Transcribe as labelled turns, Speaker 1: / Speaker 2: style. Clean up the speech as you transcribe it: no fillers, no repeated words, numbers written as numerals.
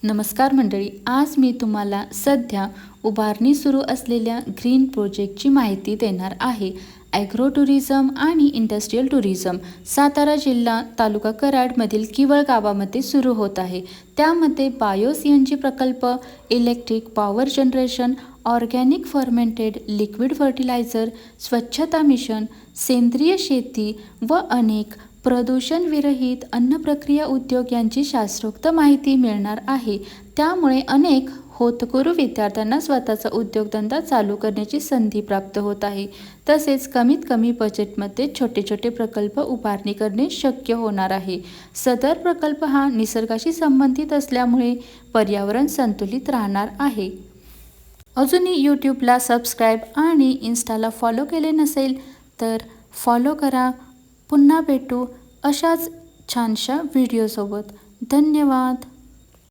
Speaker 1: नमस्कार मंडळी, आज मी तुम्हाला सध्या उभारणी सुरू असलेल्या ग्रीन प्रोजेक्टची माहिती देणार आहे. ॲग्रो टुरिझम आणि इंडस्ट्रियल टुरिझम सातारा जिल्हा तालुका कराडमधील किवळ गावामध्ये सुरू होत आहे. त्यामध्ये बायो CNG प्रकल्प, electric power generation, organic fermented liquid fertilizer, स्वच्छता मिशन, सेंद्रिय शेती व अनेक प्रदूषणविरहित अन्नप्रक्रिया उद्योग यांची शास्त्रोक्त माहिती मिळणार आहे. त्यामुळे अनेक होतकरू विद्यार्थ्यांना स्वतःचा उद्योगधंदा चालू करण्याची संधी प्राप्त होत आहे. तसेच कमीत कमी बजेटमध्ये छोटे छोटे प्रकल्प उभारणी करणे शक्य होणार आहे. सदर प्रकल्प हा निसर्गाशी संबंधित असल्यामुळे पर्यावरण संतुलित राहणार आहे. अजूनही यूट्यूबला सबस्क्राईब आणि इन्स्टाला फॉलो केले नसेल तर फॉलो करा. पुन्हा भेटू अशाच छानशा व्हिडिओसोबत. धन्यवाद.